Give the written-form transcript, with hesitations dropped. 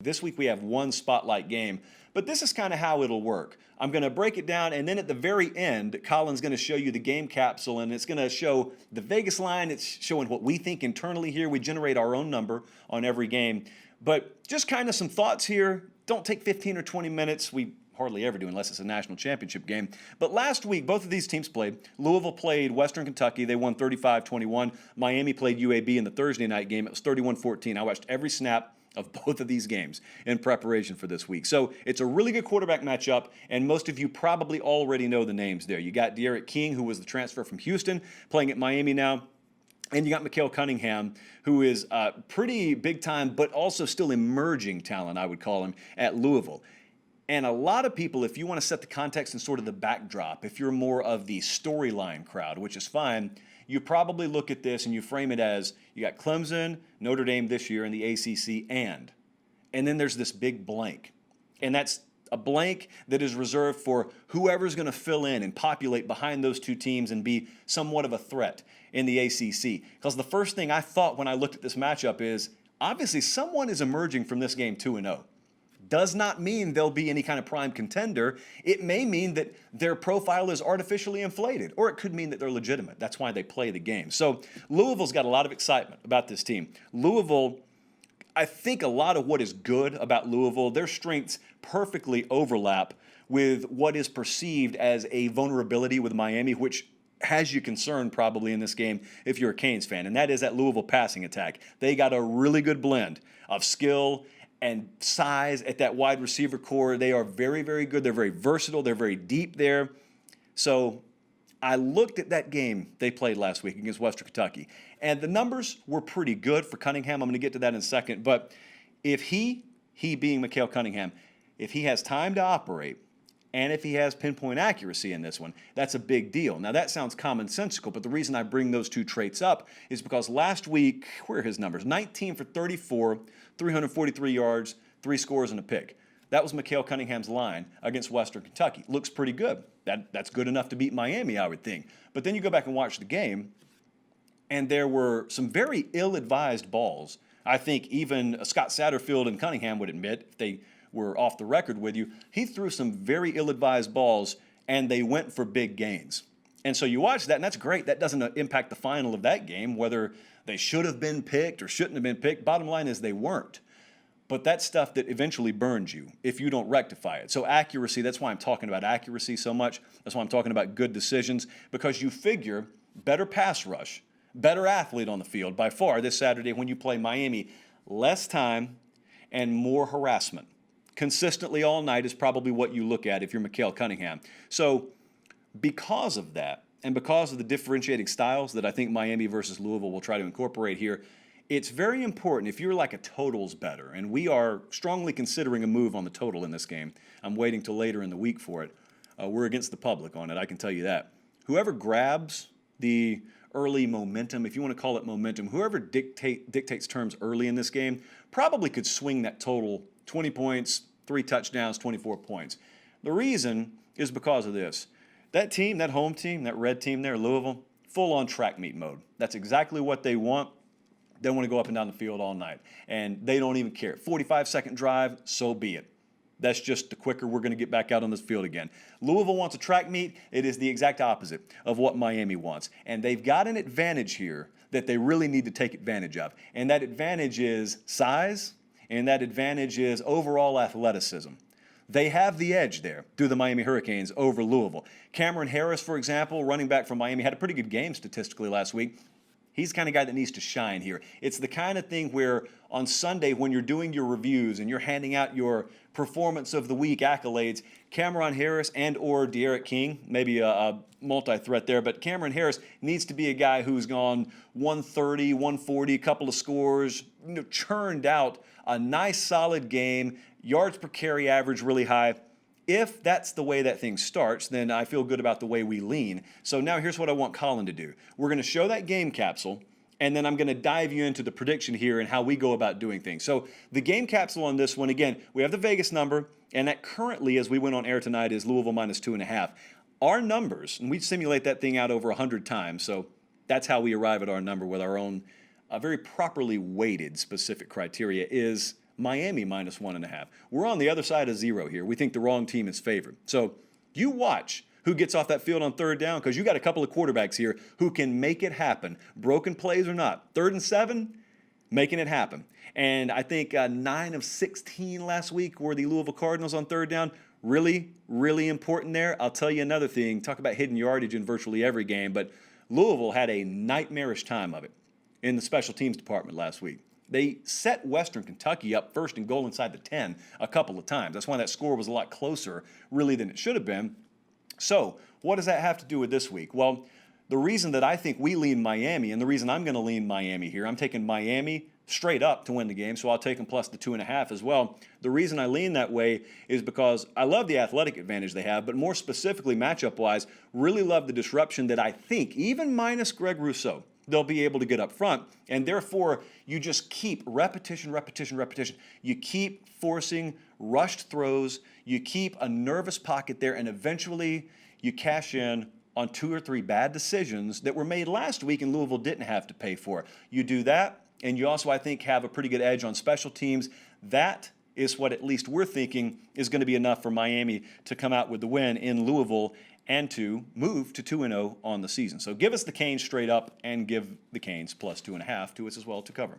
This week we have one spotlight game, but this is kind of how it'll work. I'm going to break it down, and then at the very end, Colin's going to show you the game capsule, and it's going to show the Vegas line. It's showing what we think internally here. We generate our own number on every game. But just kind of some thoughts here. Don't take 15 or 20 minutes. We hardly ever do unless it's a national championship game. But last week, both of these teams played. Louisville played Western Kentucky. They won 35-21. Miami played UAB in the Thursday night game. It was 31-14. I watched every snap of both of these games in preparation for this week. So it's a really good quarterback matchup, and most of you probably already know the names there. You got De'Aaron King, who was the transfer from Houston, playing at Miami now. And you got Mikael Cunningham, who is pretty big time, but also still emerging talent, I would call him, at Louisville. And a lot of people, if you want to set the context and sort of the backdrop, if you're more of the storyline crowd, which is fine, you probably look at this and you frame it as you got Clemson, Notre Dame this year in the ACC, and then there's this big blank. And that's a blank that is reserved for whoever's going to fill in and populate behind those two teams and be somewhat of a threat in the ACC. Because the first thing I thought when I looked at this matchup is, obviously someone is emerging from this game 2-0. Does not mean they'll be any kind of prime contender. It may mean that their profile is artificially inflated, or it could mean that they're legitimate. That's why they play the game. So Louisville's got a lot of excitement about this team. Louisville, I think a lot of what is good about Louisville, their strengths perfectly overlap with what is perceived as a vulnerability with Miami, which has you concerned probably in this game if you're a Canes fan, and that is that Louisville passing attack. They got a really good blend of skill and size at that wide receiver core. They are very, very good. They're very versatile. They're very deep there. So I looked at that game they played last week against Western Kentucky, and the numbers were pretty good for Cunningham. I'm going to get to that in a second. But if he being Mikael Cunningham, if he has time to operate, and if he has pinpoint accuracy in this one, that's a big deal. Now, that sounds commonsensical, but the reason I bring those two traits up is because last week, where are his numbers? 19 for 34, 343 yards, 3 scores, and a pick. That was Mikael Cunningham's line against Western Kentucky. Looks pretty good. That's good enough to beat Miami, I would think. But then you go back and watch the game, and there were some very ill-advised balls. I think even Scott Satterfield and Cunningham would admit, if they were off the record with you, he threw some very ill-advised balls, and they went for big gains. And so you watch that, and that's great. That doesn't impact the final of that game, whether they should have been picked or shouldn't have been picked. Bottom line is they weren't. But that's stuff that eventually burns you if you don't rectify it. So accuracy, that's why I'm talking about accuracy so much. That's why I'm talking about good decisions, because you figure better pass rush, better athlete on the field by far this Saturday when you play Miami, less time and more harassment. Consistently all night is probably what you look at if you're Mikael Cunningham. So because of that, and because of the differentiating styles that I think Miami versus Louisville will try to incorporate here, it's very important if you're like a totals better, and we are strongly considering a move on the total in this game. I'm waiting till later in the week for it. We're against the public on it, I can tell you that. Whoever grabs the early momentum, if you want to call it momentum, whoever dictates terms early in this game probably could swing that total 20 points, 3 touchdowns, 24 points. The reason is because of this. That team, that home team, that red team there, Louisville, full on track meet mode. That's exactly what they want. They want to go up and down the field all night, and they don't even care. 45-second drive, so be it. That's just the quicker we're going to get back out on this field again. Louisville wants a track meet. It is the exact opposite of what Miami wants, and they've got an advantage here that they really need to take advantage of, and that advantage is size, and that advantage is overall athleticism. They have the edge there through the Miami Hurricanes over Louisville. Cameron Harris, for example, running back from Miami, had a pretty good game statistically last week. He's the kind of guy that needs to shine here. It's the kind of thing where on Sunday when you're doing your reviews and you're handing out your performance of the week accolades, Cameron Harris and or De'Aaron King, maybe a multi-threat there, but Cameron Harris needs to be a guy who's gone 130, 140, a couple of scores, churned out a nice solid game, yards per carry average really high. If that's the way that thing starts, then I feel good about the way we lean. So now here's what I want Colin to do. We're going to show that game capsule, and then I'm going to dive you into the prediction here and how we go about doing things. So the game capsule on this one, again, we have the Vegas number, and that currently, as we went on air tonight, is Louisville minus 2.5. Our numbers, and we simulate that thing out over 100 times, so that's how we arrive at our number with our own very properly weighted specific criteria, is Miami minus 1.5. We're on the other side of 0 here. We think the wrong team is favored. So you watch who gets off that field on third down, because you got a couple of quarterbacks here who can make it happen. Broken plays or not. 3rd and 7, making it happen. And I think 9 of 16 last week were the Louisville Cardinals on third down. Really, really important there. I'll tell you another thing. Talk about hidden yardage in virtually every game, but Louisville had a nightmarish time of it in the special teams department last week. They set Western Kentucky up first and goal inside the 10 a couple of times. That's why that score was a lot closer, really, than it should have been. So what does that have to do with this week? Well, the reason that I think we lean Miami, and the reason I'm going to lean Miami here, I'm taking Miami straight up to win the game, so I'll take them plus the 2.5 as well. The reason I lean that way is because I love the athletic advantage they have, but more specifically matchup-wise, really love the disruption that I think, even minus Greg Rousseau, they'll be able to get up front, and therefore you just keep repetition. You keep forcing rushed throws, you keep a nervous pocket there, and eventually you cash in on 2 or 3 bad decisions that were made last week and Louisville didn't have to pay for. You do that, and you also, I think, have a pretty good edge on special teams. That is what at least we're thinking is going to be enough for Miami to come out with the win in Louisville and to move to 2-0 on the season. So give us the Canes straight up and give the Canes plus 2.5 to us as well to cover.